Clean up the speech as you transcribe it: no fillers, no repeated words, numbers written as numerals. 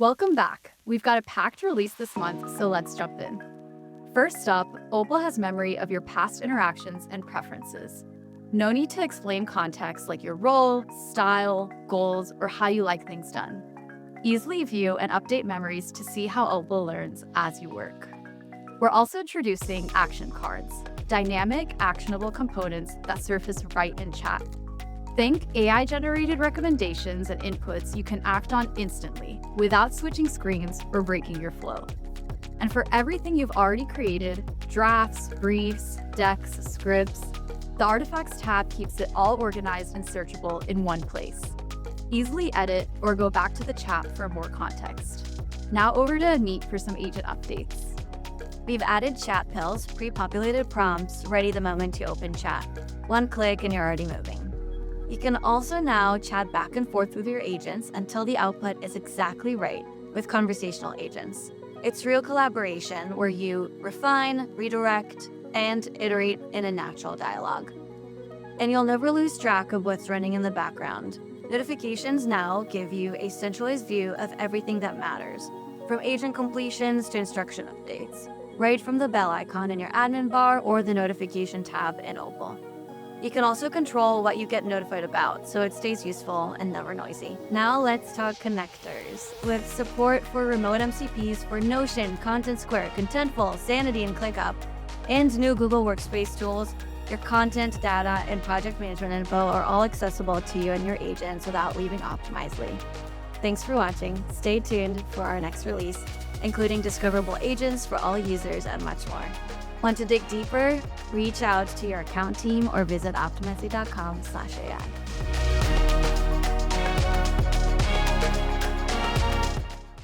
Welcome back. We've got a packed release this month, so let's jump in. First up, Opal has memory of your past interactions and preferences. No need to explain context like your role, style, goals, or how you like things done. Easily view and update memories to see how Opal learns as you work. We're also introducing action cards, dynamic, actionable components that surface right in chat. Think AI-generated recommendations and inputs you can act on instantly without switching screens or breaking your flow. And for everything you've already created, drafts, briefs, decks, scripts, the Artifacts tab keeps it all organized and searchable in one place. Easily edit or go back to the chat for more context. Now over to Meet for some agent updates. We've added chat pills, pre-populated prompts, ready the moment you open chat. One click and you're already moving. You can also now chat back and forth with your agents until the output is exactly right with conversational agents. It's real collaboration where you refine, redirect, and iterate in a natural dialogue. And you'll never lose track of what's running in the background. Notifications now give you a centralized view of everything that matters, from agent completions to instruction updates, right from the bell icon in your admin bar or the notification tab in Opal. You can also control what you get notified about, so it stays useful and never noisy. Now let's talk connectors. With support for remote MCPs for Notion, Contentsquare, Contentful, Sanity, and ClickUp, and new Google Workspace tools, your content, data, and project management info are all accessible to you and your agents without leaving Optimizely. Thanks for watching. Stay tuned for our next release, including discoverable agents for all users and much more. Want to dig deeper? Reach out to your account team or visit optimizely.com/AI.